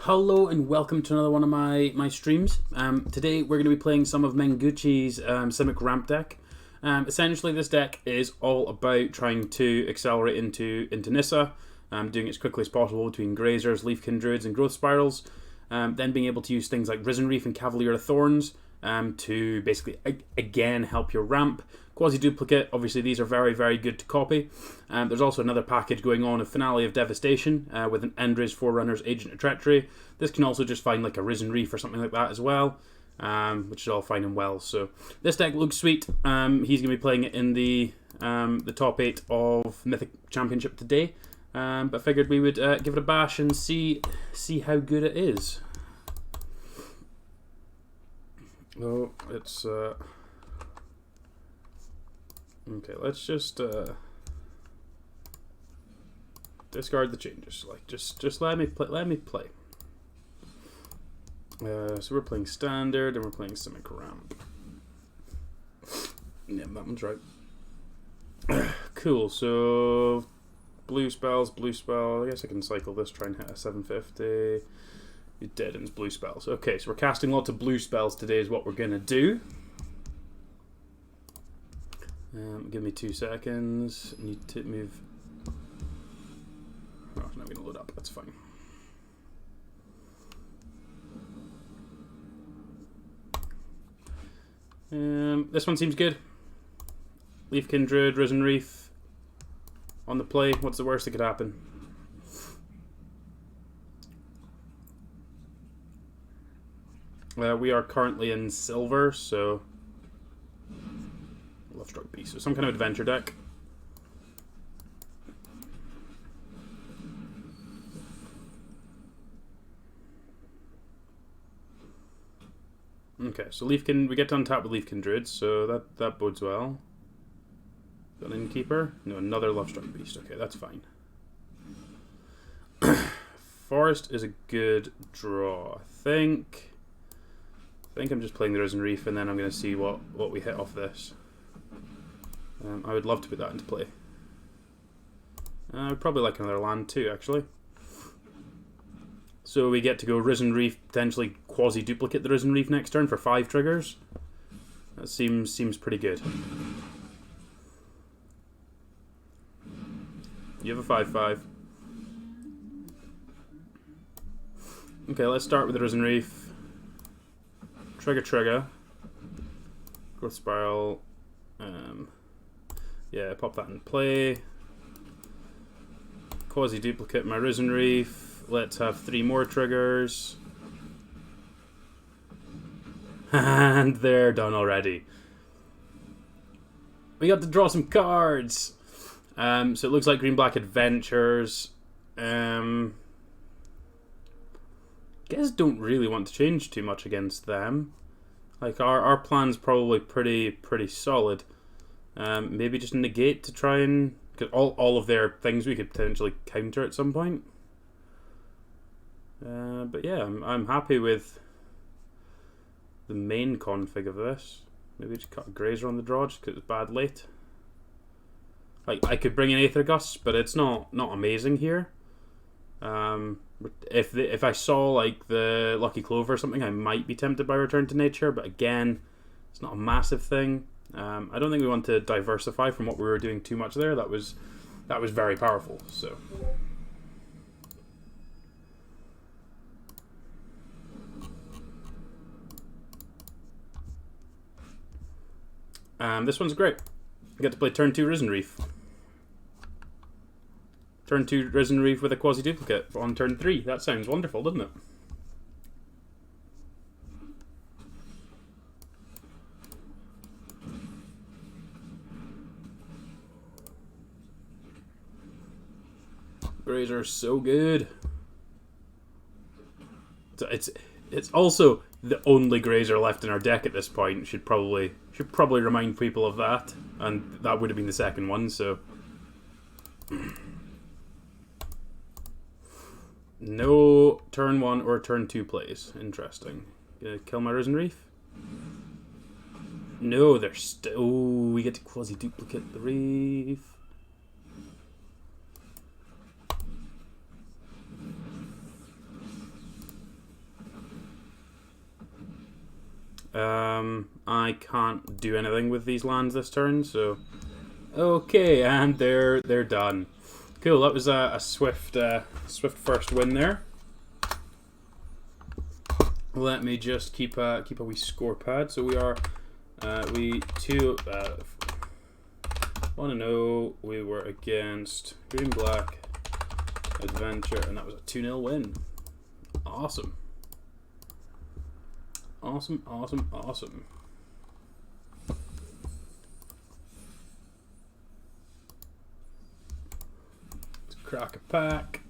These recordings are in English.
Hello and welcome to another one of my streams. Today we're going to be playing some of Mengucci's Simic ramp deck. Essentially this deck is all about trying to accelerate into Nissa, doing it as quickly as possible between Grazers, Leafkin Druids and Growth Spirals, then being able to use things like Risen Reef and Cavalier of Thorns to basically again help your ramp. Quasi-duplicate, obviously these are very, very good to copy. There's also another package going on, a Finale of Devastation, with an Andrea's Forerunners Agent of Treachery. This can also just find like a Risen Reef or something like that as well, which is all fine and well. So this deck looks sweet. He's going to be playing it in the top 8 of Mythic Championship today, but I figured we would give it a bash and see how good it is. Oh, it's... Okay, let's just discard the changes. Like, just let me play. So we're playing standard and we're playing Simic ramp. Yeah, that one's right. Cool. So blue spells. I guess I can cycle this. Try and hit a 750. It deadens blue spells. Okay, so we're casting lots of blue spells today. Is what we're gonna do. Give me 2 seconds. I need to move. Oh, it's not going to load up. That's fine. This one seems good. Leafkin Druid, Risen Reef on the play. What's the worst that could happen? We are currently in silver, so. Love-struck beast, so some kind of adventure deck. Okay, so Leafkin, we get to untap with Leafkin Druids, so that bodes well. Got an Innkeeper? No, another Love-struck beast. Okay, that's fine. Forest is a good draw. I think I'm just playing the Risen Reef, and then I'm going to see what we hit off this. I would love to put that into play. I would probably like another land too, actually. So we get to go Risen Reef, potentially quasi-duplicate the Risen Reef next turn for 5 triggers. That seems pretty good. You have a 5/5. Okay, let's start with the Risen Reef. Trigger. Growth Spiral. Yeah, pop that in play. Quasi-duplicate my Risen Reef. Let's have 3 more triggers. And they're done already. We got to draw some cards. So it looks like Green-Black Adventures. Guess don't really want to change too much against them. Like our plan's probably pretty solid. Maybe just negate to try and... Because all of their things we could potentially counter at some point. But yeah, I'm happy with the main config of this. Maybe just cut a Grazer on the draw just because it's bad late. Like, I could bring in Aether Gust, but it's not amazing here. If I saw like the Lucky Clover or something, I might be tempted by Return to Nature, but again, it's not a massive thing. I don't think we want to diversify from what we were doing too much there. That was very powerful. So. This one's great. I get to play turn 2 Risen Reef. Turn 2 Risen Reef with a quasi-duplicate on turn 3. That sounds wonderful, doesn't it? Grazer are so good. It's also the only Grazer left in our deck at this point. Should probably remind people of that, and that would have been the second one. So no turn 1 or turn 2 plays. Interesting. Gonna kill my Risen Reef. No, they're still. Oh, we get to quasi-duplicate the Reef. I can't do anything with these lands this turn, so okay, and they're done. Cool. That was a swift first win there. Let me just keep a wee score pad. So we are we 1-0. We were against Green Black Adventure, and that was a 2-0 win. Awesome. Awesome, awesome, awesome. Let's crack a pack.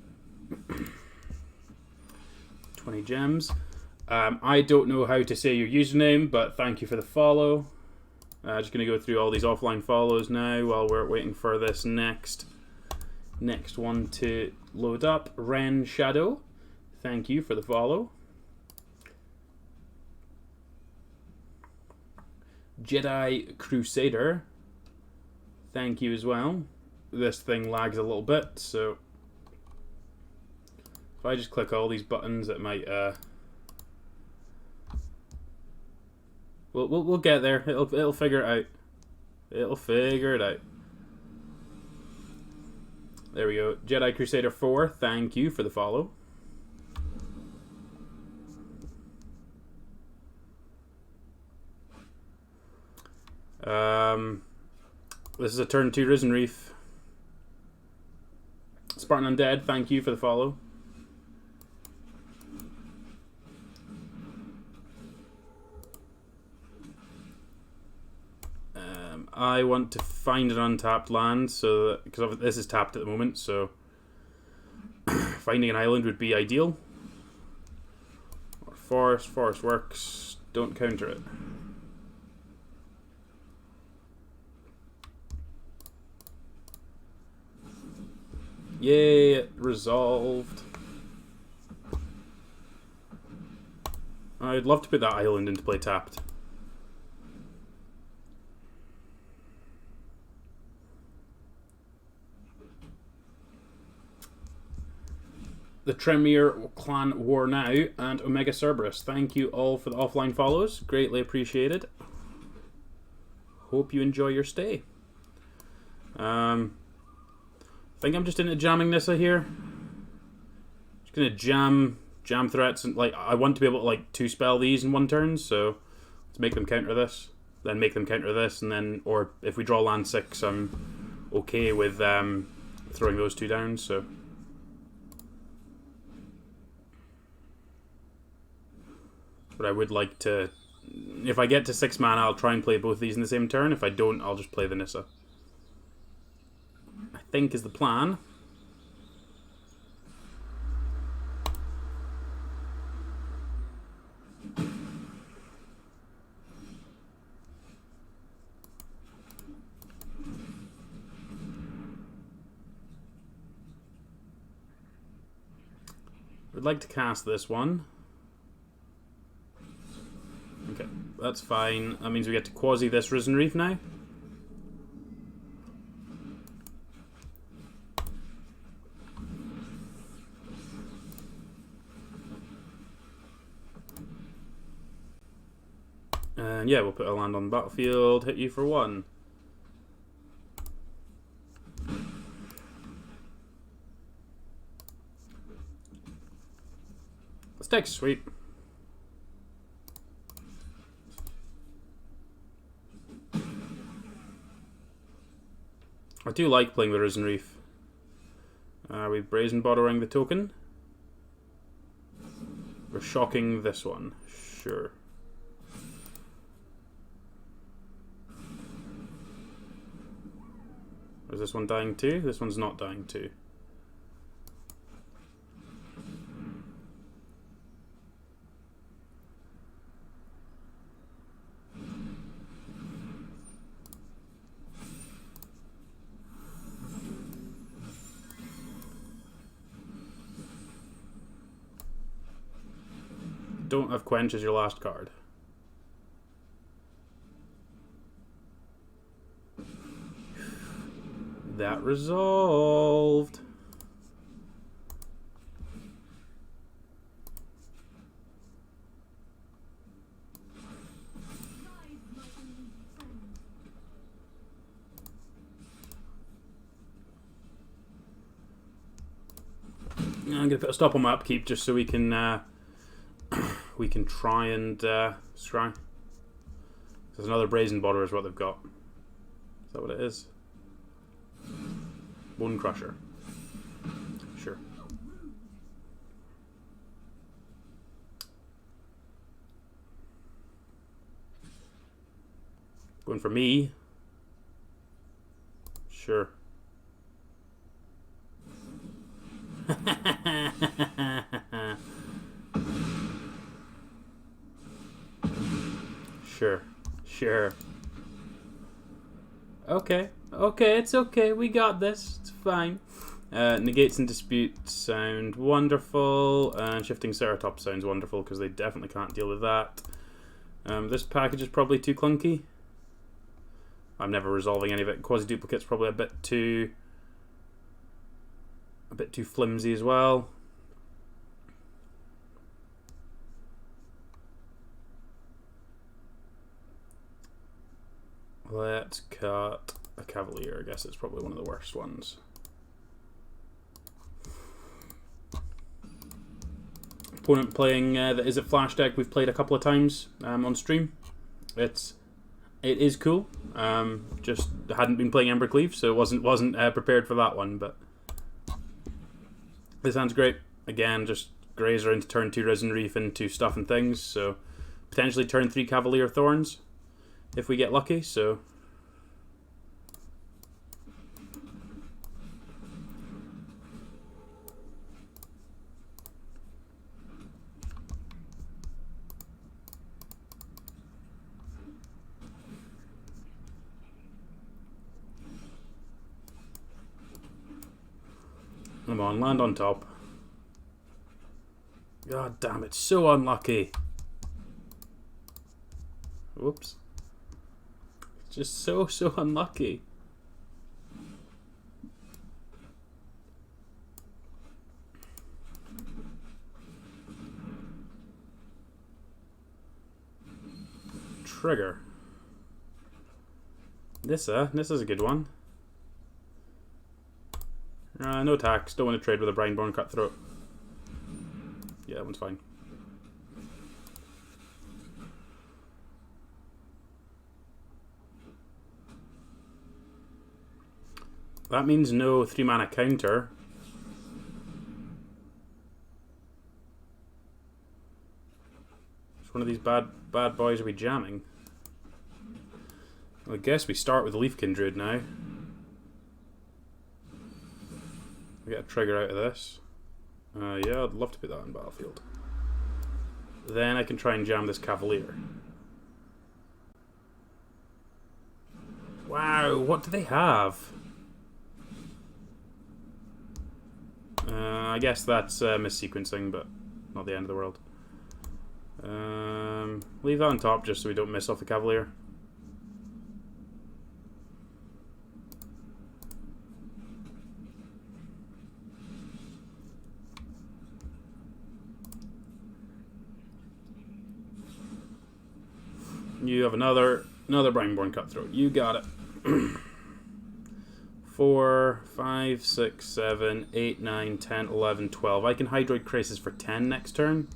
20 gems. I don't know how to say your username, but thank you for the follow. Just going to go through all these offline follows now while we're waiting for this next one to load up. Ren Shadow, thank you for the follow. Jedi Crusader, thank you as well. This thing lags a little bit, so if I just click all these buttons, it might we'll get there. It'll figure it out. It'll figure it out. There we go. Jedi Crusader 4, thank you for the follow. This is a turn 2 Risen Reef. Spartan Undead, thank you for the follow. I want to find an untapped land, so because this is tapped at the moment, so finding an island would be ideal. Or forest. Forest works. Don't counter it. Yay, resolved. I'd love to put that island into play tapped. The Tremere Clan War Now and Omega Cerberus. Thank you all for the offline follows. Greatly appreciated. Hope you enjoy your stay. I think I'm just into jamming Nissa here. Just gonna jam threats, and like I want to be able to like 2-spell these in one turn, so let's make them counter this, then make them counter this, and then or if we draw land 6, I'm okay with throwing those 2 down. So. But I would like to, if I get to 6 mana, I'll try and play both these in the same turn. If I don't, I'll just play the Nissa. I think is the plan. I'd like to cast this one. Okay, that's fine. That means we get to quasi this Risen Reef now. And yeah, we'll put a land on the battlefield, hit you for 1. This deck's sweet. I do like playing with Risen Reef. Are we Brazen Bottering the token? We're shocking this one. Sure. Is this one dying too? This one's not dying too. Don't have Quench as your last card. That resolved. I'm gonna put a stop on my upkeep just so we can try and scry. There's another brazen border is what they've got. Is that what it is? Bone Crusher. Sure. Going for me. Sure. Sure. Sure. Okay. Okay, it's okay. We got this. It's fine. Negates and disputes sound wonderful. And shifting Ceratop sounds wonderful because they definitely can't deal with that. This package is probably too clunky. I'm never resolving any of it. Quasi-duplicate's probably a bit too flimsy as well. Let's cut a Cavalier. I guess it's probably one of the worst ones. Opponent playing the Is It Flash deck we've played a couple of times on stream. It is cool. Just hadn't been playing Embercleave, so wasn't prepared for that one. But this hand's great. Again, just Grazer into turn 2 Risen Reef into stuff and things. So potentially turn 3 Cavalier Thorns if we get lucky. So come on, land on top. God damn, it's so unlucky. Whoops. Just so unlucky. Trigger. This is a good one. No attacks. Don't want to trade with a Brineborn Cutthroat. Yeah, that one's fine. That means no 3-mana counter. Which one of these bad boys are we jamming? Well, I guess we start with the Leafkin Druid now. We get a trigger out of this. Yeah, I'd love to put that on battlefield. Then I can try and jam this Cavalier. Wow, what do they have? I guess that's missequencing, but not the end of the world. Leave that on top just so we don't miss off the Cavalier. You have another Brineborn Cutthroat. You got it. 4, 5, 6, 7, 8, 9, 10, 11, 12. I can Hydroid Krasis for 10 next turn.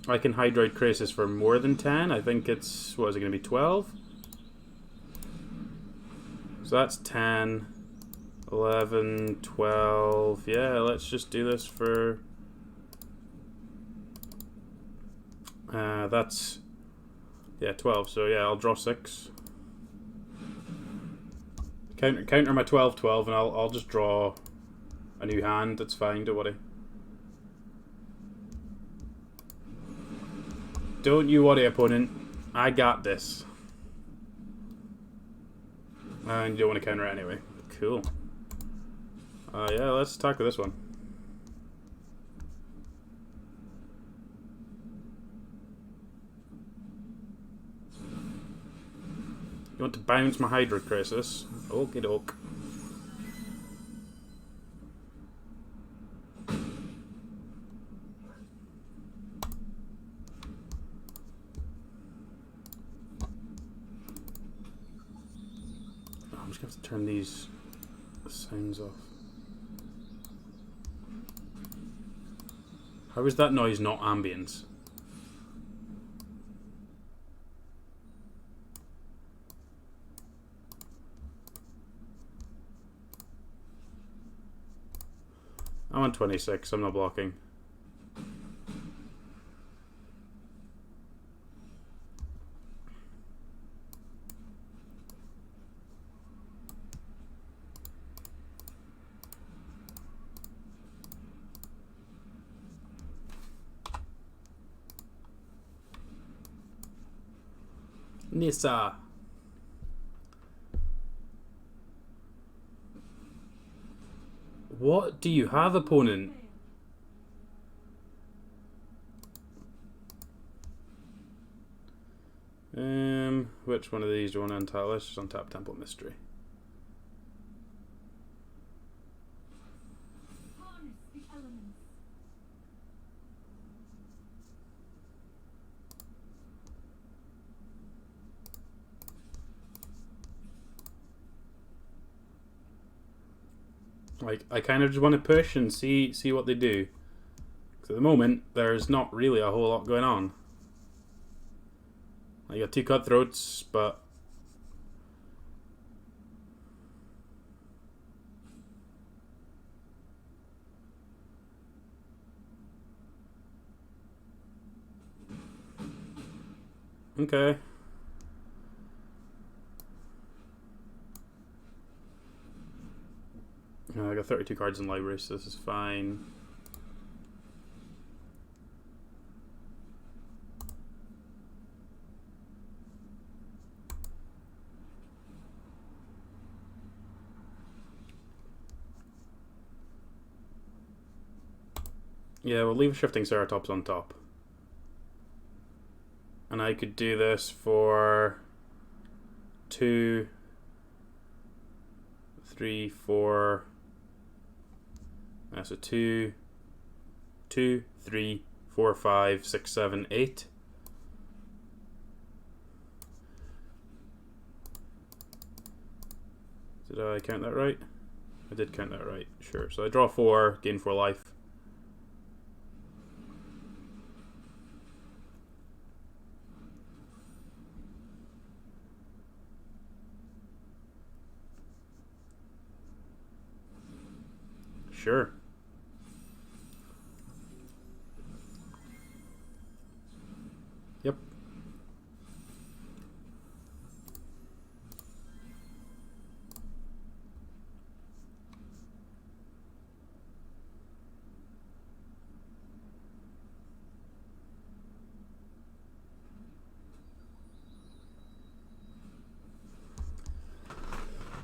I can Hydroid Krasis for more than 10. I think it's, what is it going to be, 12? So that's 10, 11, 12. Yeah, let's just do this for... that's... yeah, 12. So yeah, I'll draw 6. Counter my 12-12 and I'll just draw a new hand. That's fine, don't worry. Don't you worry, opponent. I got this. And you don't want to counter it anyway. Cool. Yeah, let's attack with this one. You want to bounce my Hydroid Krasis? Okie doke. I'm just going to have to turn these sounds off. How is that noise not ambience? I'm on 26, I'm not blocking. Nissa. What do you have, opponent? Which one of these do you want to untap? Let's just untap Temple Mystery. Like, I kind of just want to push and see what they do. Because at the moment, there's not really a whole lot going on. I got 2 cutthroats, but okay. I got 32 cards in library, so this is fine. Yeah, we'll leave Shifting Ceratops on top. And I could do this for 2, 3, 4. That's a 2, 3, 4, 5, 6, 7, 8. Did I count that right? I did count that right, sure. So I draw 4, gain 4 life. Sure. Yep.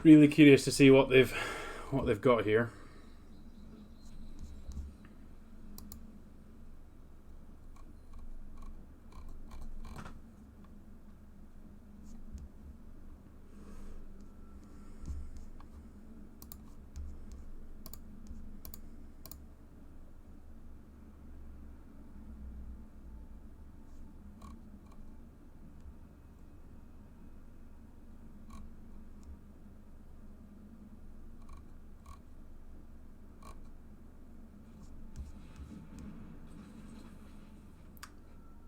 Really curious to see what they've got here.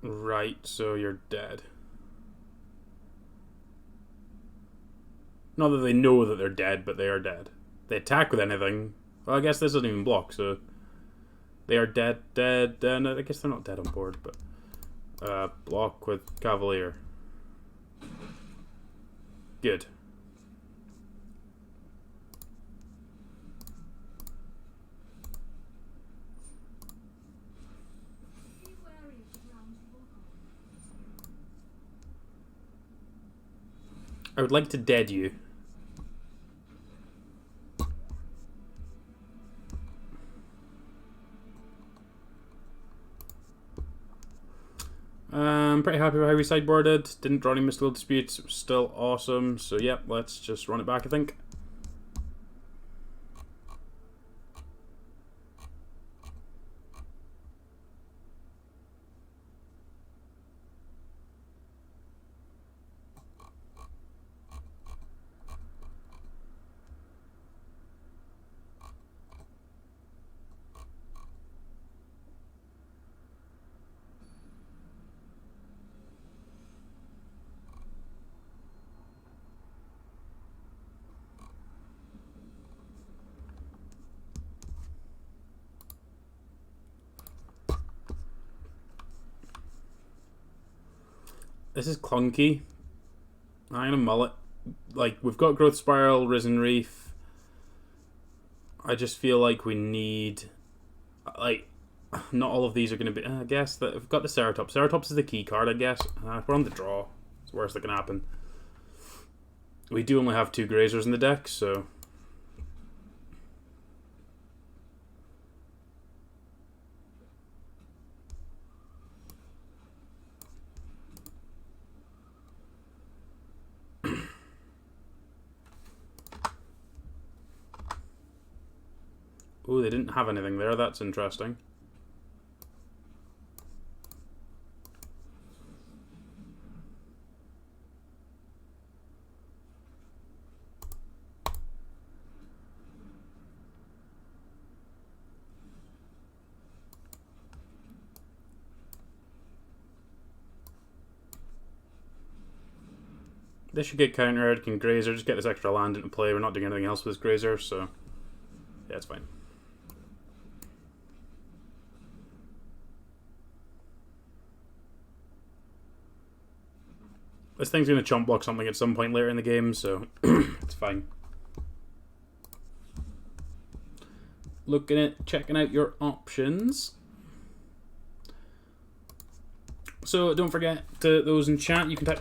Right, so you're dead. Not that they know that they're dead, but they are dead. They attack with anything. Well, I guess this doesn't even block, so they are dead. No, I guess they're not dead on board, but block with Cavalier. Good. I would like to dead you. I'm pretty happy with how we sideboarded. Didn't draw any mystical disputes. It was still awesome. So yep, let's just run it back, I think. This is clunky. I'm gonna mull it. Like, we've got Growth Spiral, Risen Reef. I just feel like we need... Like, not all of these are going to be... I guess that we've got the Ceratops. Ceratops is the key card, I guess. We're on the draw. It's the worst that can happen. We do only have 2 Grazers in the deck, so... Ooh, they didn't have anything there. That's interesting. This should get countered. Can Grazer just get this extra land into play? We're not doing anything else with this Grazer, so yeah, it's fine. This thing's going to chump block something at some point later in the game, so it's fine. Looking at checking out your options. So don't forget, to those in chat, you can type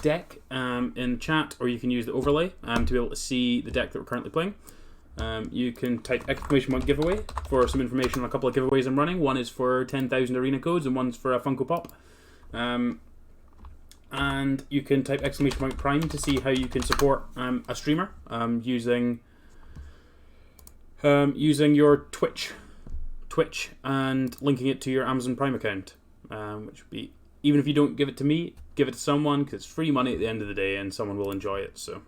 !deck in chat, or you can use the overlay to be able to see the deck that we're currently playing. You can type !giveaway for some information on a couple of giveaways I'm running. One is for 10,000 arena codes, and one's for a Funko Pop. And you can type !prime to see how you can support a streamer using your Twitch and linking it to your Amazon Prime account, which would be, even if you don't give it to me, give it to someone, because it's free money at the end of the day and someone will enjoy it. So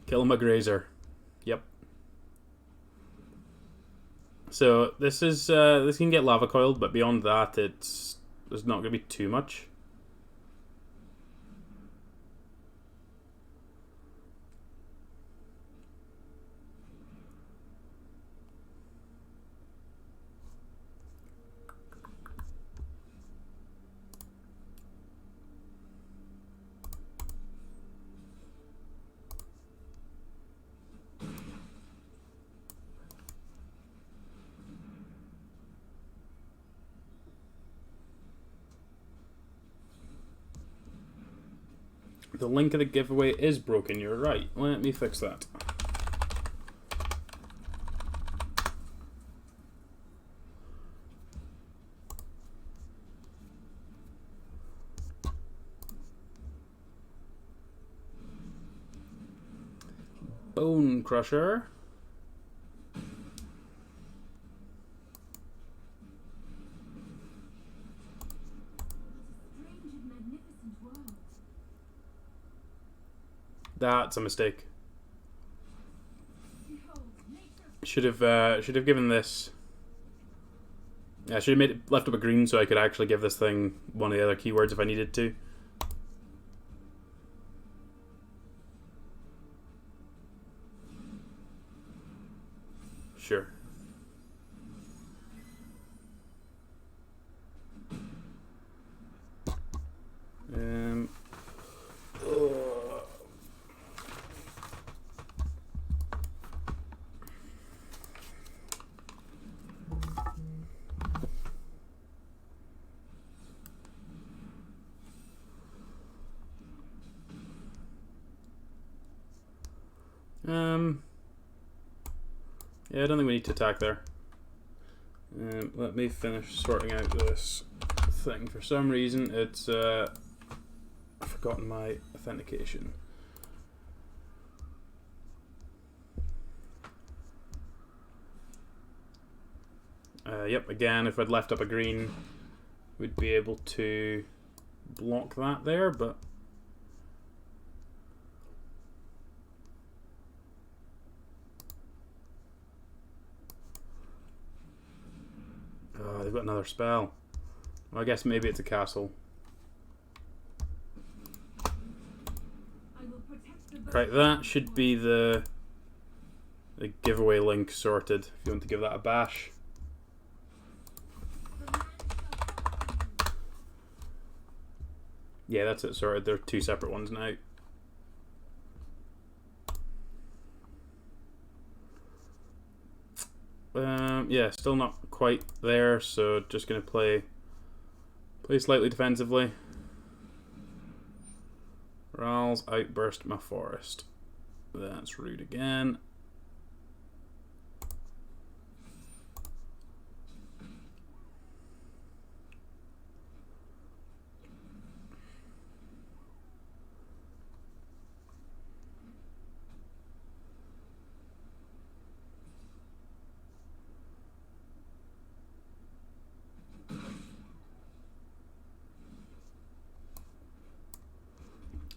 kill him a Grazer. Yep. So this is this can get lava coiled, but beyond that, there's not going to be too much. The link of the giveaway is broken, you're right. Let me fix that. Bone Crusher. That's a mistake. Should have given this. Yeah, I should have left up a green so I could actually give this thing one of the other keywords if I needed to. Sure. Yeah, I don't think we need to attack there. Let me finish sorting out this thing. For some reason, it's I've forgotten my authentication. Yep, again, if I'd left up a green, we'd be able to block that there, but oh, they've got another spell. Well, I guess maybe it's a castle. Right, that should be the giveaway link sorted, if you want to give that a bash. Yeah, that's it sorted. They're two separate ones now. Yeah, still not quite there, so just gonna play slightly defensively. Ral's outburst my forest. That's rude again.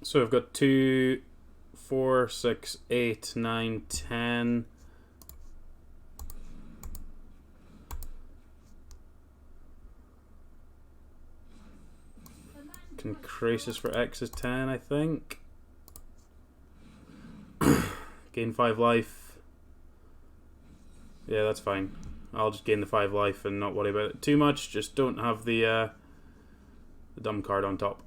So I've got 2, 4, 6, 8, 9, 10. Crisis for X is 10, I think. Gain 5 life. Yeah, that's fine. I'll just gain the 5 life and not worry about it too much. Just don't have the dumb card on top.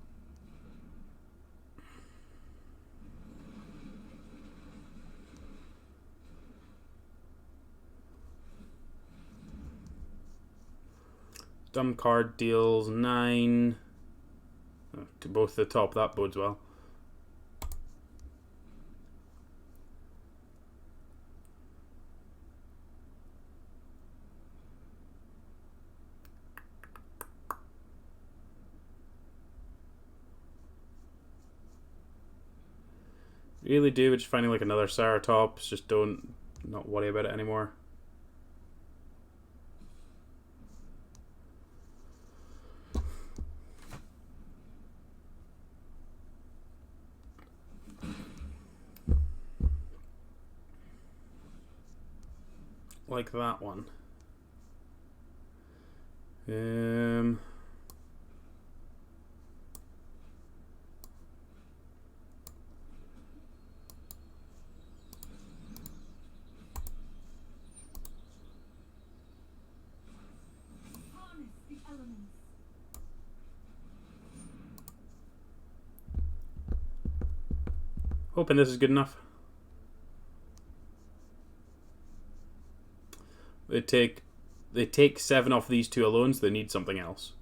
Dumb card deals 9 to both the top. That bodes well. Really do, just finding like another Ceratops. Just not worry about it anymore. Like that one. Hoping this is good enough. They take 7 off these 2 alone, so they need something else.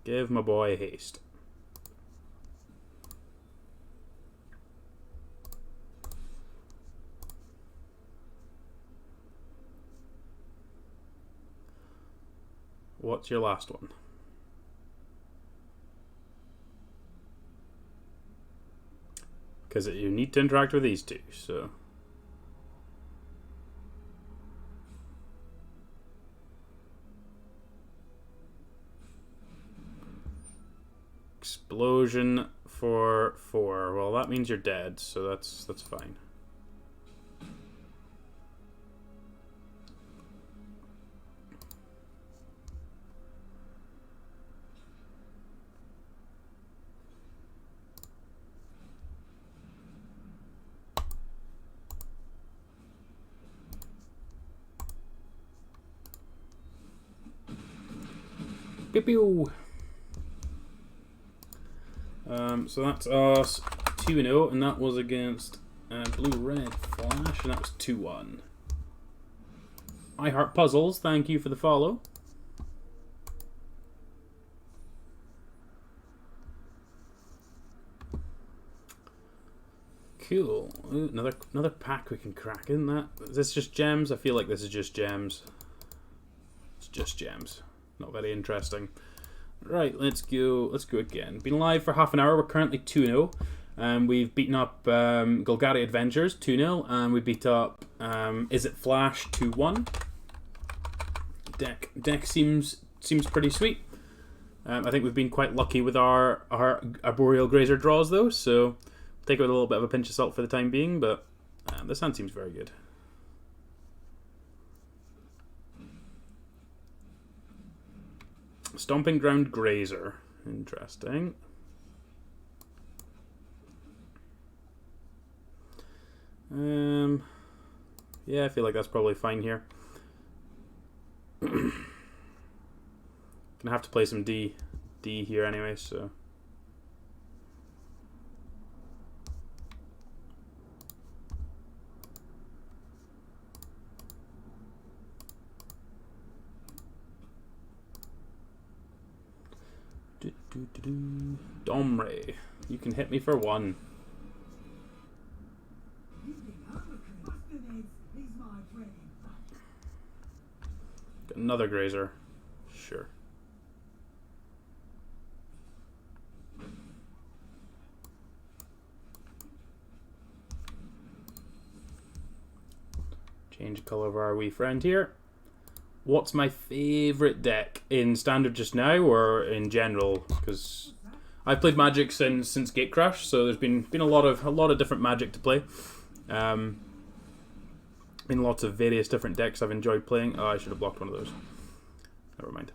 Give my boy haste. What's your last one? Because you need to interact with these 2, so... Explosion for 4. Well, that means you're dead, so that's fine. Pew pew. So that's us 2-0, and that was against Blue-Red Flash, and that was 2-1. I Heart Puzzles, thank you for the follow. Cool. Ooh, another pack we can crack, isn't that? Is this just gems? I feel like this is just gems. It's just gems. Not very interesting. Right, let's go again. Been live for half an hour. We're currently 2-0. We've beaten up Golgari Adventures 2-0, and we beat up Is It Flash 2-1. Deck seems pretty sweet. I think we've been quite lucky with our Arboreal Grazer draws though, so take it with a little bit of a pinch of salt for the time being, but this hand seems very good. Stomping Ground Grazer. Interesting. Yeah, I feel like that's probably fine here. Gonna have to play some D here anyway, so. Domre, you can hit me for 1. Got another Grazer. Sure. Change the color of our wee friend here. What's my favourite deck in Standard just now, or in general? Because I've played Magic since Gatecrash, so there's been a lot of different Magic to play. Been lots of various different decks I've enjoyed playing. Oh, I should have blocked one of those. Never mind.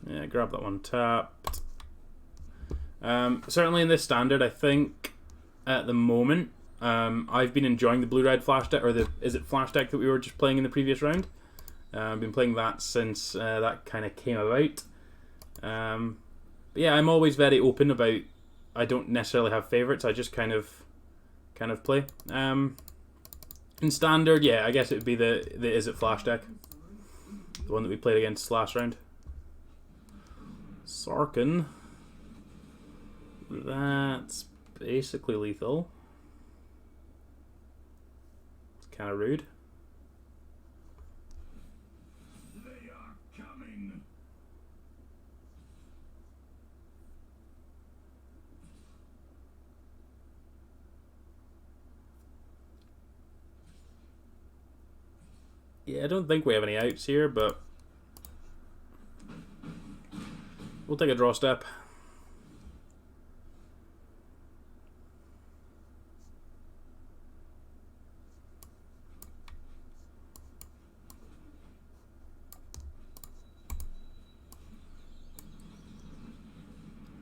Yeah, grab that one tapped. Certainly in this Standard, I think at the moment I've been enjoying the blue-red flash deck, or is it flash deck that we were just playing in the previous round? I've been playing that since that kind of came about. But yeah, I'm always very open about. I don't necessarily have favorites. I just kind of play. In Standard, yeah, I guess it would be the Is It Flash deck, the one that we played against last round. Sarkin. That's basically lethal. It's kind of rude. They are coming. Yeah, I don't think we have any outs here, but we'll take a draw step.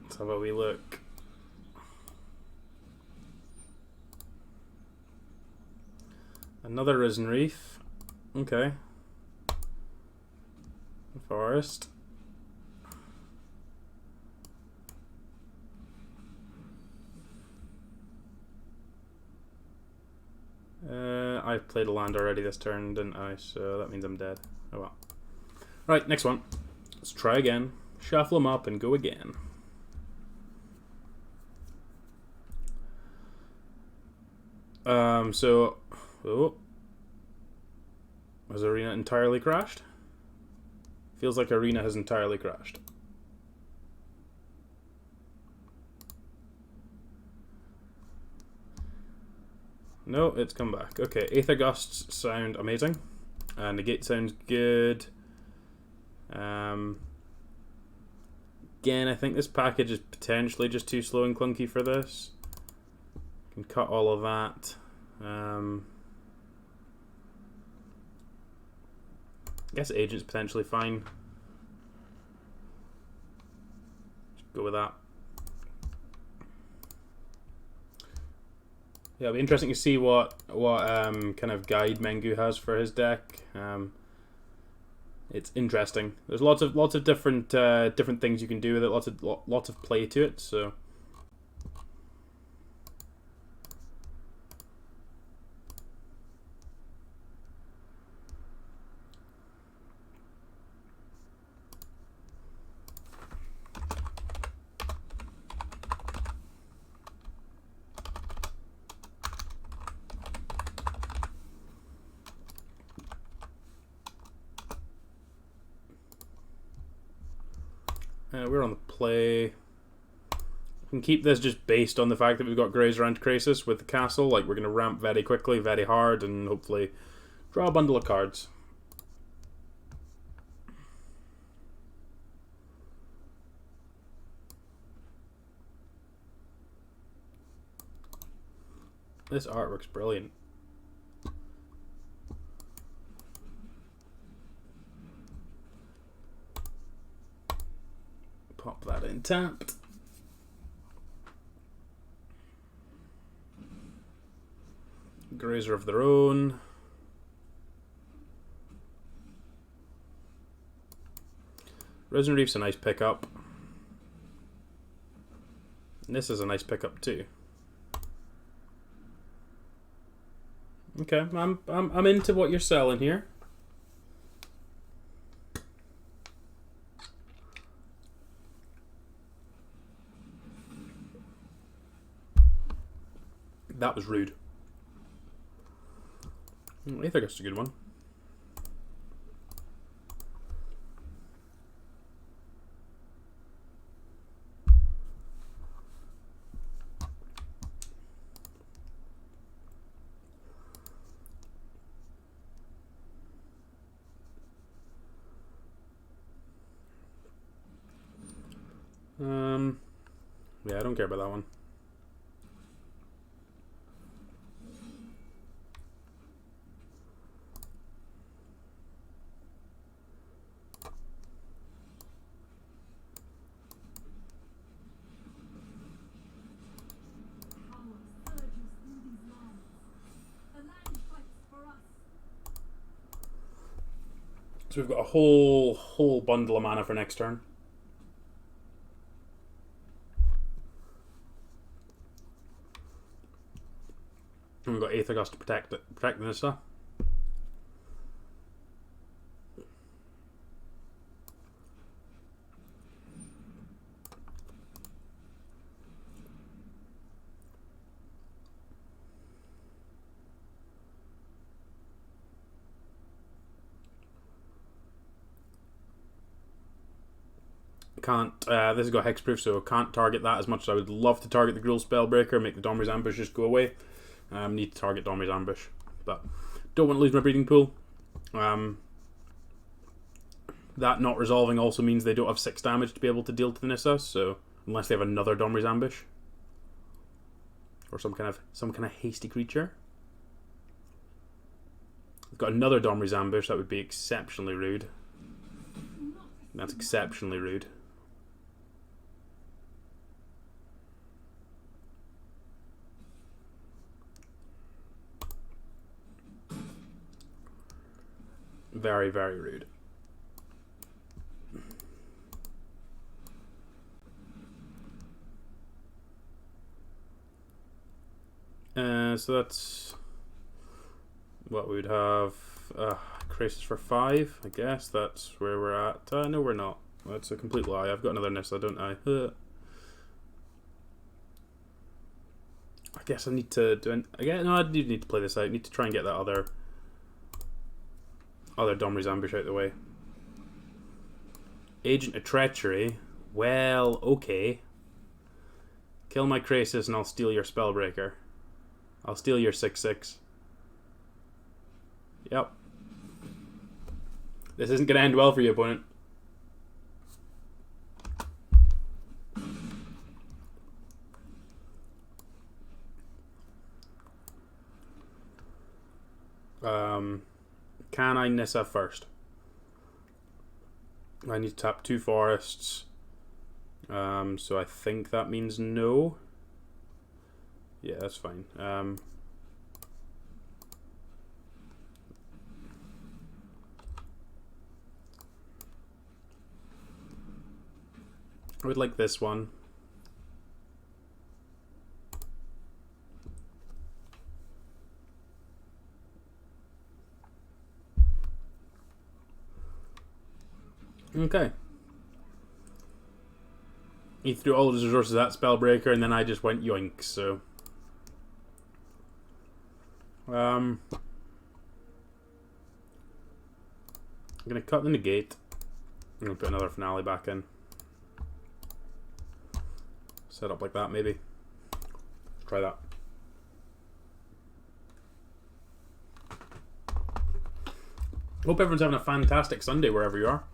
Let's have a wee look. Another Risen Reef. Okay. Forest. I played a land already this turn, didn't I? So that means I'm dead. Oh well. Right, next one. Let's try again. Shuffle them up and go again. So... Oh. Has Arena entirely crashed? Feels like Arena has entirely crashed. No, it's come back. Okay, Aether Gusts sound amazing. Negate sounds good. Again, I think this package is potentially just too slow and clunky for this. Can cut all of that. I guess Agent's potentially fine. Just go with that. Yeah, it'll be interesting to see what kind of guide Mengu has for his deck. It's interesting. There's lots of different things you can do with it. Lots of play to it. So. We're on the play. We can keep this just based on the fact that we've got Grazer and Krasis with the castle. Like, we're going to ramp very quickly, very hard, and hopefully draw a bundle of cards. This artwork's brilliant. Pop that in tapped. Grazer of their own. Risen Reef's a nice pickup. And this is a nice pickup too. Okay, I'm into what you're selling here. That was rude. I think that's a good one. Yeah, I don't care about that one. So we've got a whole bundle of mana for next turn. And we've got Aethergust to protect the Nissa. Can't. This has got hexproof, so can't target that as much as I would love to target the Gruul Spellbreaker, make the Domri's Ambush just go away. Need to target Domri's Ambush, but don't want to lose my breeding pool. That not resolving also means they don't have 6 damage to be able to deal to the Nissa, so unless they have another Domri's Ambush or some kind of hasty creature. They've got another Domri's Ambush. That would be exceptionally rude. That's exceptionally rude. Very, very rude. So that's what we would have. Crisis for 5, I guess. That's where we're at. No, we're not. That's a complete lie. I've got another Nissa, don't I? I guess I need to do. No, I do need to play this out. I need to try and get that other Domri's Ambush out of the way. Agent of Treachery. Well, okay. Kill my Krasis and I'll steal your Spellbreaker. I'll steal your 6/6. Yep. This isn't going to end well for you, opponent. Can I Nissa first? I need to tap 2 forests. So I think that means no. Yeah, that's fine. I would like this one. Okay. He threw all his resources at Spellbreaker, and then I just went yoink, so... I'm going to cut the negate. I'm going to put another finale back in. Set up like that, maybe. Let's try that. Hope everyone's having a fantastic Sunday wherever you are.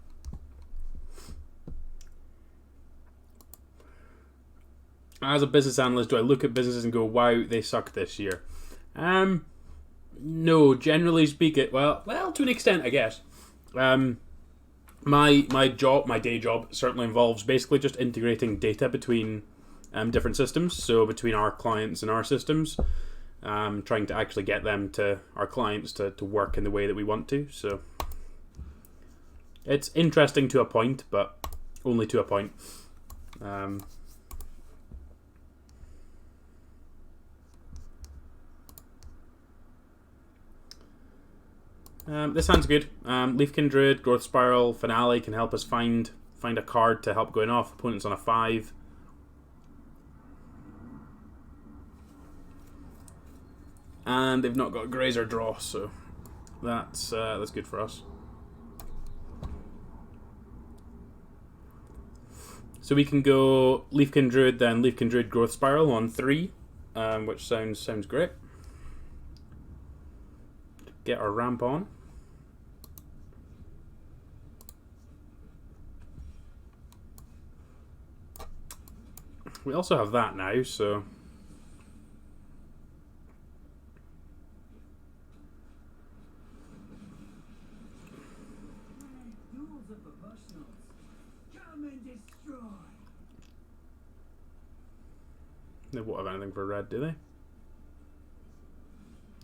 As a business analyst, do I look at businesses and go, wow, they suck this year? No, generally speaking, well, to an extent, I guess. My day job certainly involves basically just integrating data between different systems. So between our clients and our systems, trying to actually get them to our clients to work in the way that we want to. So it's interesting to a point, but only to a point. This sounds good. Leafkin Druid, Growth Spiral, Finale can help us find a card to help going off. Opponent's on a 5. And they've not got Grazer draw, so that's good for us. So we can go Leafkin Druid, then Leafkin Druid Growth Spiral on 3, which sounds great. Get our ramp on. We also have that now, so they won't have anything for red, do they?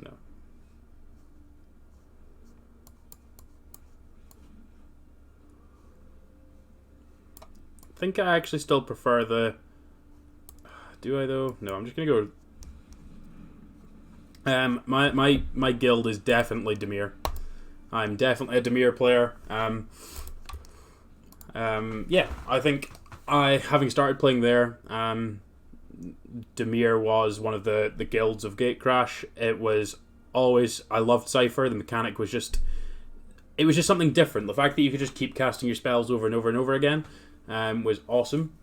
No. I think I actually still prefer the... Do I though? No, I'm just gonna go... My guild is definitely Dimir. I'm definitely a Dimir player. Yeah, I think having started playing there, Dimir was one of the guilds of Gatecrash. It was always... I loved Cypher. The mechanic was just... It was just something different. The fact that you could just keep casting your spells over and over and over again was awesome.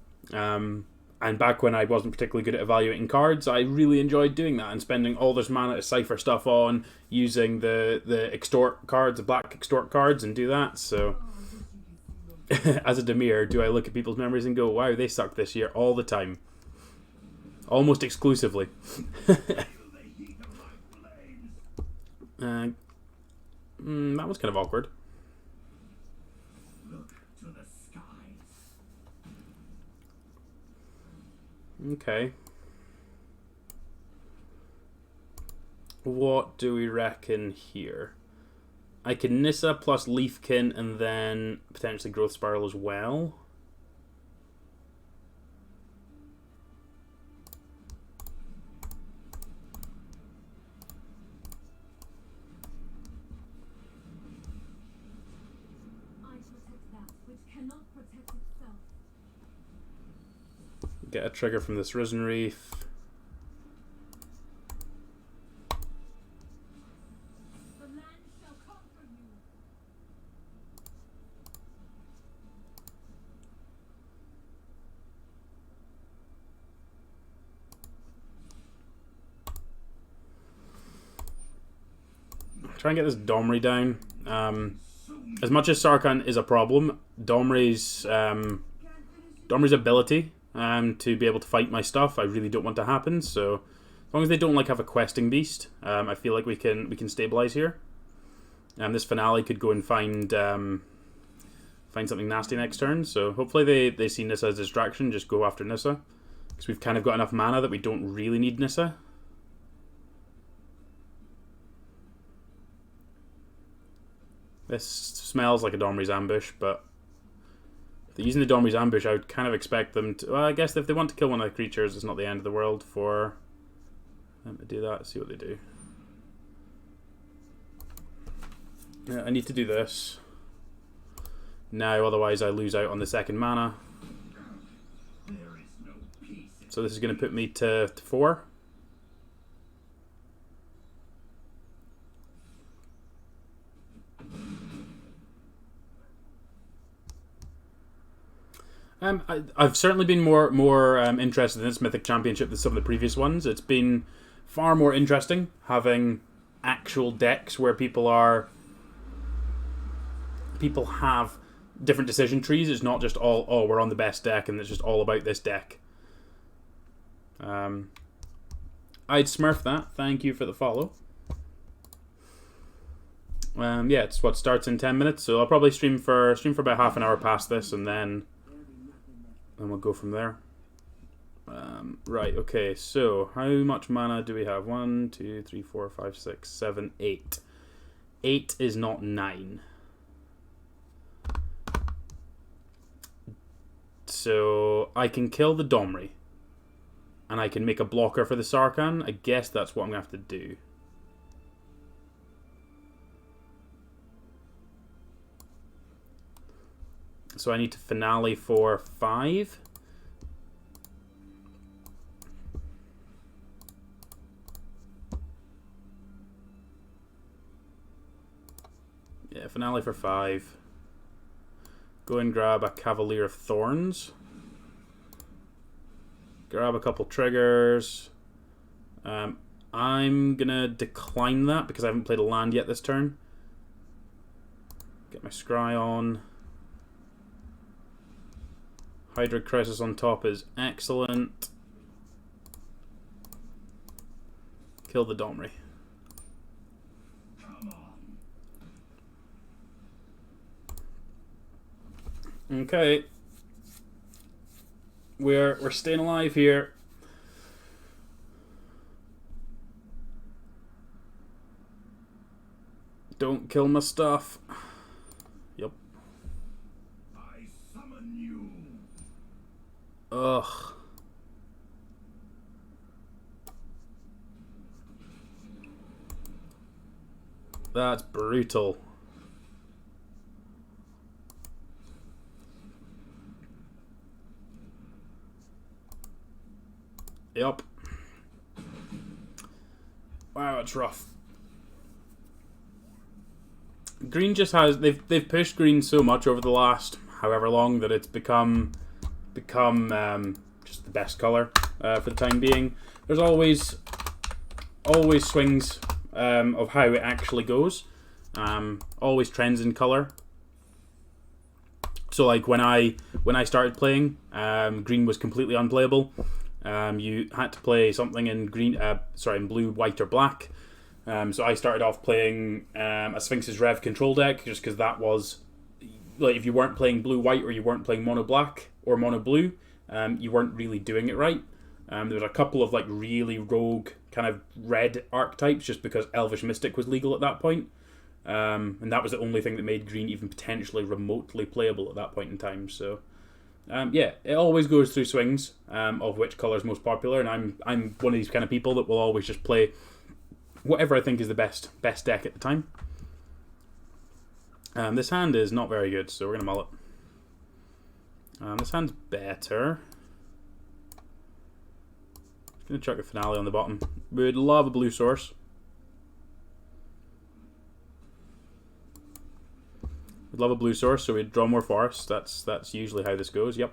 And back when I wasn't particularly good at evaluating cards, I really enjoyed doing that and spending all this mana to Cypher stuff on, using the extort cards, the black extort cards, and do that. So, as a Dimir, do I look at people's memories and go, wow, they sucked this year all the time. Almost exclusively. That was kind of awkward. Okay. What do we reckon here? I can Nissa plus Leafkin and then potentially Growth Spiral as well. Get a trigger from this Risen Reef. Try and get this Domri down. As much as Sarkhan is a problem, Domri's ability to be able to fight my stuff, I really don't want to happen. So as long as they don't have a questing beast, I feel like we can stabilize here. This Finale could go and find something nasty next turn. So hopefully they see Nissa as a distraction, just go after Nissa, because we've kind of got enough mana that we don't really need Nissa. This smells like a Domri's Ambush, but if they're using the Domri's Ambush, I would kind of expect them to... Well, I guess if they want to kill one of the creatures, it's not the end of the world for them to do that. See what they do. Yeah, I need to do this now, otherwise I lose out on the second mana. So this is going to put me to 4. I've certainly been more interested in this Mythic Championship than some of the previous ones. It's been far more interesting having actual decks where people have different decision trees. It's not just all, oh, we're on the best deck and it's just all about this deck. I'd smurf that. Thank you for the follow. Yeah, it's what starts in 10 minutes, so I'll probably stream for about half an hour past this, and then we'll go from there. Right, okay, so how much mana do we have? 1, 2, 3, 4, 5, 6, 7, 8. 8 is not 9. So I can kill the Domri, and I can make a blocker for the Sarkhan. I guess that's what I'm going to have to do. So I need to finale for 5. Yeah, finale for 5. Go and grab a Cavalier of Thorns. Grab a couple triggers. I'm going to decline that because I haven't played a land yet this turn. Get my Scry on. Hydra Crisis on top is excellent. Kill the Domri. Okay. We're staying alive here. Don't kill my stuff. Yep. I summon you. Ugh. That's brutal. Yep. Wow, it's rough. Green just has they've pushed green so much over the last however long that it's become just the best color for the time being. There's always swings of how it actually goes. Always trends in color. So like when I started playing, green was completely unplayable. You had to play something in in blue, white, or black. So I started off playing a Sphinx's Rev control deck, just because that was like if you weren't playing blue, white, or you weren't playing mono black or mono blue, you weren't really doing it right. There was a couple of like really rogue kind of red archetypes, just because Elvish Mystic was legal at that point, and that was the only thing that made green even potentially remotely playable at that point in time. So. Yeah, it always goes through swings of which colour is most popular, and I'm one of these kind of people that will always just play whatever I think is the best deck at the time. This hand is not very good, so we're going to mull it. This hand's better. Going to chuck the finale on the bottom. Would love a blue source. We'd love a blue source, so we'd draw more forests. That's usually how this goes. Yep.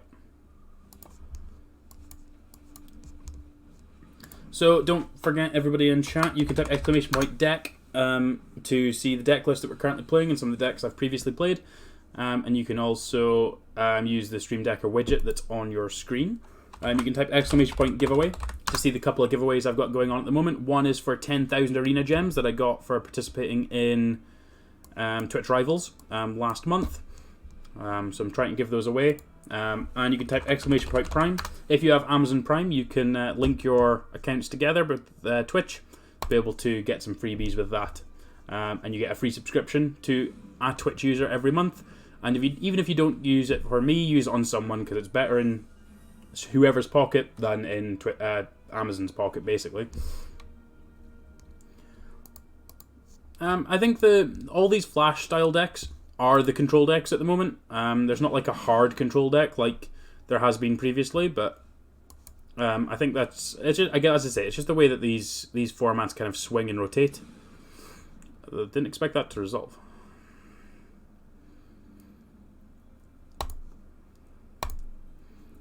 So don't forget, everybody in chat, you can type !deck to see the deck list that we're currently playing and some of the decks I've previously played. And you can also use the Streamdecker widget that's on your screen. You can type !giveaway to see the couple of giveaways I've got going on at the moment. One is for 10,000 arena gems that I got for participating in Twitch Rivals last month. So I'm trying to give those away. And you can type !Prime. If you have Amazon Prime, you can link your accounts together with Twitch to be able to get some freebies with that. And you get a free subscription to a Twitch user every month. And even if you don't use it for me, use it on someone, because it's better in whoever's pocket than in Amazon's pocket, basically. I think all these flash style decks are the control decks at the moment. There's not like a hard control deck like there has been previously, but I think it's just, as I say, it's just the way that these formats kind of swing and rotate. Didn't expect that to resolve.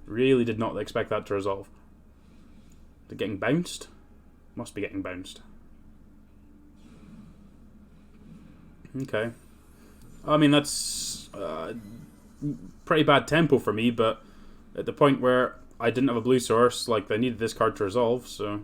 Really did not expect that to resolve. They're getting bounced? Must be getting bounced. Okay. I mean, that's pretty bad tempo for me, but at the point where I didn't have a blue source, like, I needed this card to resolve, so...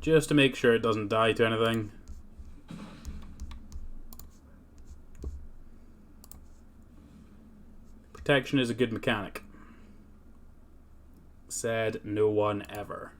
just to make sure it doesn't die to anything. Protection is a good mechanic. Said no one ever.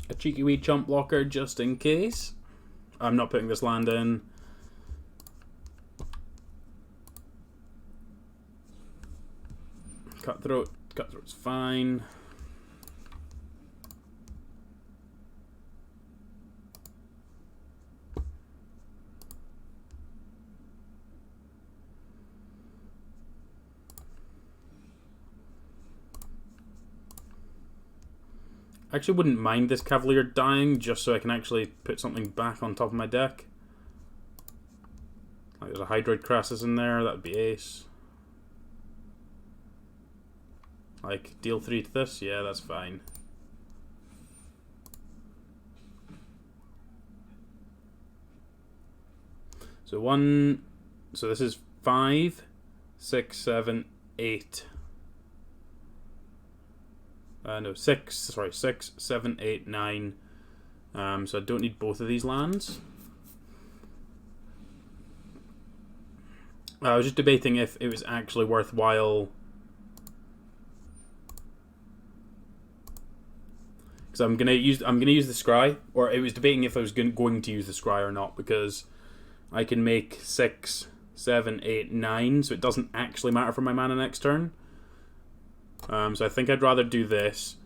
A cheeky wee chump blocker just in case. I'm not putting this land in. Cutthroat. Cutthroat's fine. I actually wouldn't mind this Cavalier dying just so I can actually put something back on top of my deck. Like there's a Hydroid Crassus in there, that would be ace. Like, deal 3 to this? Yeah, that's fine. So this is 5, 6, 7, 8. No, 6, 7, 8, 9. So I don't need both of these lands. I was just debating if it was actually worthwhile. Because I'm gonna use the scry, or it was debating if I was going to use the scry or not, because I can make 6, 7, 8, 9, so it doesn't actually matter for my mana next turn. So I think I'd rather do this,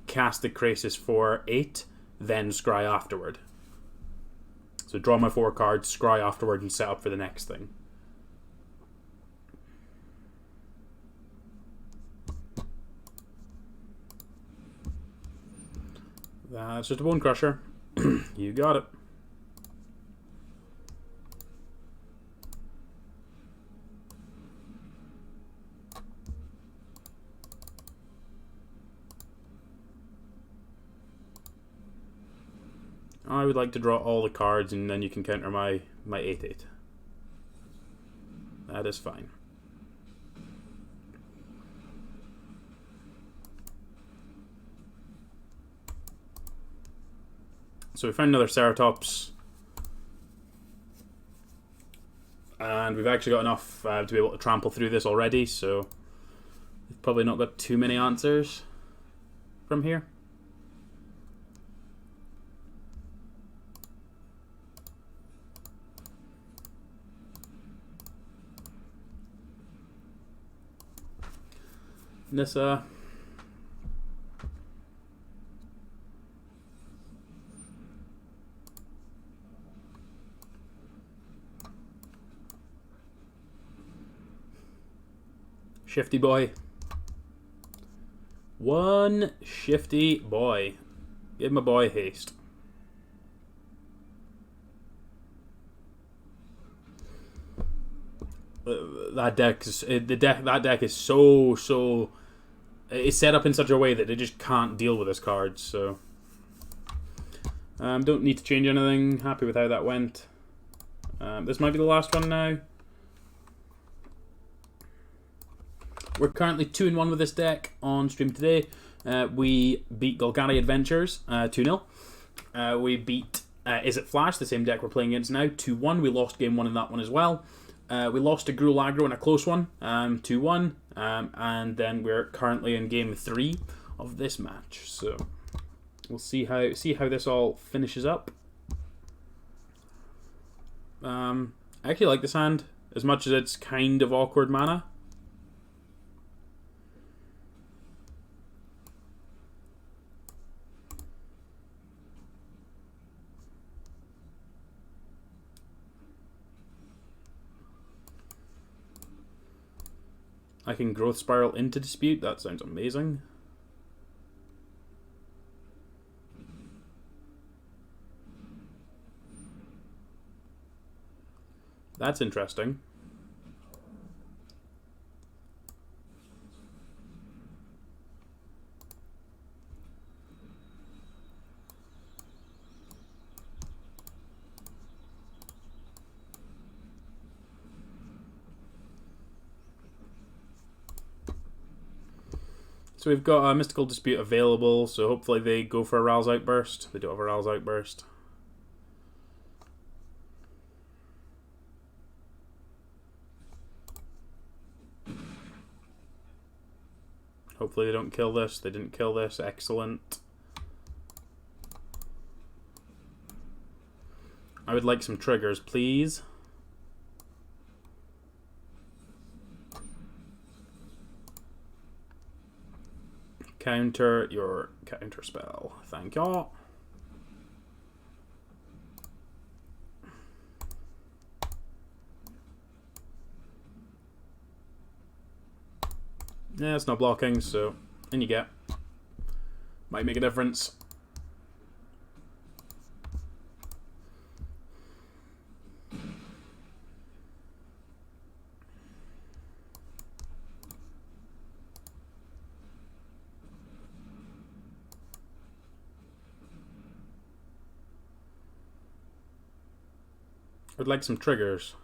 cast the Krasis for 8, then scry afterward. So draw my 4 cards, scry afterward, and set up for the next thing. That's just a Bone Crusher. You got it. I would like to draw all the cards and then you can counter my 8/8. That is fine. So we found another Ceratops. And we've actually got enough to be able to trample through this already, so we've probably not got too many answers from here. Nissa. Shifty boy. One shifty boy. Give my boy haste. That deck is so it's set up in such a way that it just can't deal with this card. So don't need to change anything. Happy with how that went. This might be the last one now. We're currently 2-1 with this deck on stream today. We beat Golgari Adventures 2-0. We beat Is It Flash, the same deck we're playing against now, 2-1. We lost game 1 in that one as well. We lost to Gruul Aggro in a close one, 2-1. And then we're currently in game 3 of this match. So we'll see how this all finishes up. I actually like this hand, as much as it's kind of awkward mana. I can Growth Spiral into Dispute. That sounds amazing. That's interesting. So we've got a Mystical Dispute available, so hopefully they go for a Ral's Outburst. They don't have a Ral's Outburst. Hopefully they don't kill this. They didn't kill this. Excellent. I would like some triggers, please. Counter your counter spell. Thank y'all. Yeah, it's not blocking, so in you get. Might make a difference. I'd like some triggers.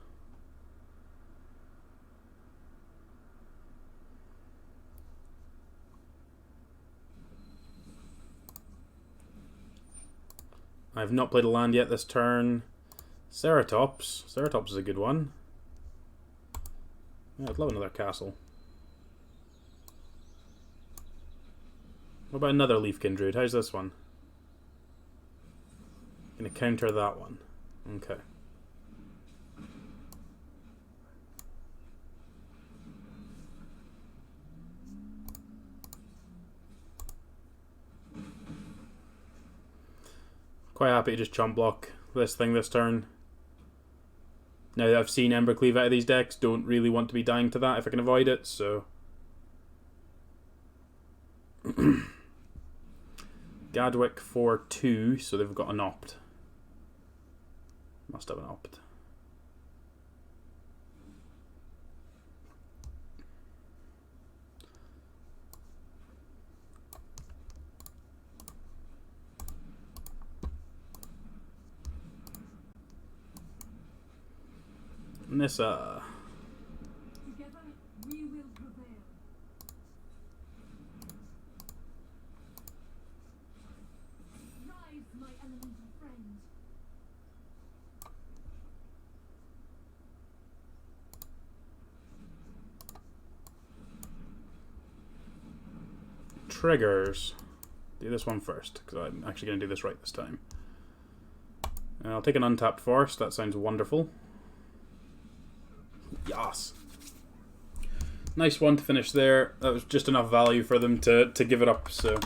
I've not played a land yet this turn. Ceratops. Ceratops is a good one. Yeah, I'd love another castle. What about another Leafkin Druid? How's this one? Gonna counter that one. Okay. Quite happy to just chump block this thing this turn. Now that I've seen Embercleave out of these decks, don't really want to be dying to that if I can avoid it, so... Gadwick for 2, so they've got an opt. Must have an opt. Nissa. Together we will prevail. Rise, my elemental friend. Triggers. Do this one first, because I'm actually going to do this right this time. I'll take an untapped forest. That sounds wonderful. Yes. Nice one to finish there. That was just enough value for them to give it up, so...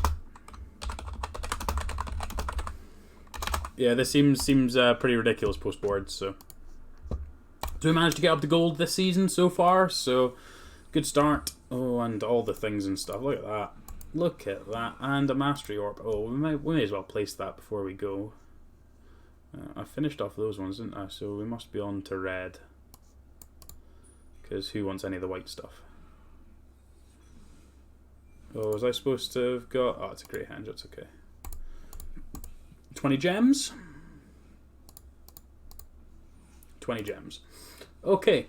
Yeah, this seems pretty ridiculous post-board, so... So we managed to get up to gold this season so far, so... Good start. Oh, and all the things and stuff. Look at that. Look at that. And a Mastery Orb. Oh, we may as well place that before we go. I finished off those ones, didn't I? So we must be on to red. Because who wants any of the white stuff? Oh, was I supposed to have got... Oh, it's a Grey Hand, that's okay. 20 gems? 20 gems. Okay.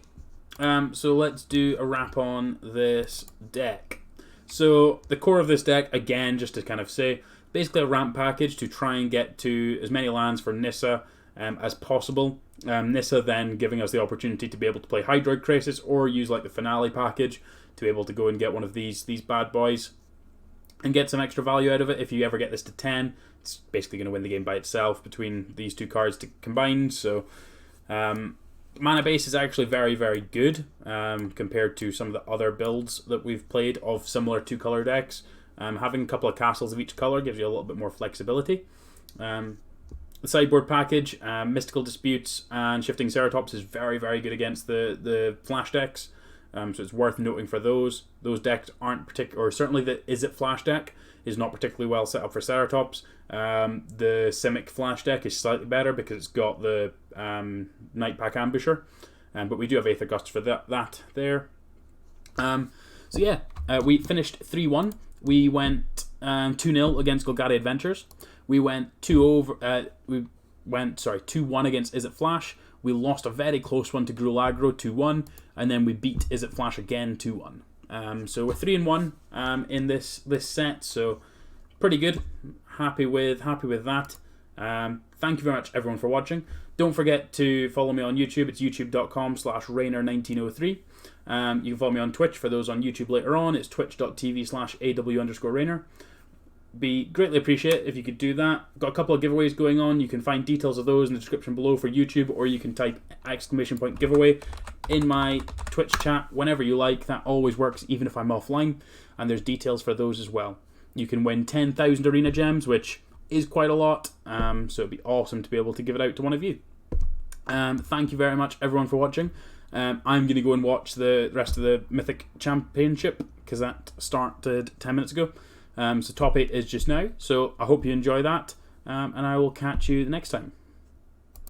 So let's do a wrap on this deck. So the core of this deck, again, just to kind of say, basically a ramp package to try and get to as many lands for Nissa as possible. Nissa then giving us the opportunity to be able to play Hydroid Crisis or use like the Finale package to be able to go and get one of these bad boys and get some extra value out of it. If you ever get this to 10, it's basically going to win the game by itself between these two cards combined. So mana base is actually very, very good compared to some of the other builds that we've played of similar two-color decks. Having a couple of castles of each color gives you a little bit more flexibility. The sideboard package, Mystical Disputes and Shifting Ceratops is very, very good against the flash decks. So it's worth noting for those. Those decks aren't particular, or certainly the Is It Flash deck is not particularly well set up for Ceratops. The Simic Flash deck is slightly better because it's got the Night Pack Ambusher. But we do have Aether Gust for that there. So yeah, we finished 3-1. We went 2-0 against Golgari Adventures. We went 2-1 against Is It Flash. We lost a very close one to Gruul Aggro 2-1, and then we beat Is It Flash again 2-1. So we're 3-1 in this set, so pretty good. Happy with that. Thank you very much, everyone, for watching. Don't forget to follow me on YouTube. It's youtube.com/Rainer1903. You can follow me on Twitch. For those on YouTube later on, it's twitch.tv/AW_Rainer. Be greatly appreciated if you could do that. Got a couple of giveaways going on. You can find details of those in the description below for YouTube, or you can type !giveaway in my Twitch chat whenever you like. That always works, even if I'm offline. And there's details for those as well. You can win 10,000 arena gems, which is quite a lot. So it'd be awesome to be able to give it out to one of you. Thank you very much, everyone, for watching. I'm going to go and watch the rest of the Mythic Championship, because that started 10 minutes ago. So top 8 is just now. So I hope you enjoy that, and I will catch you the next time.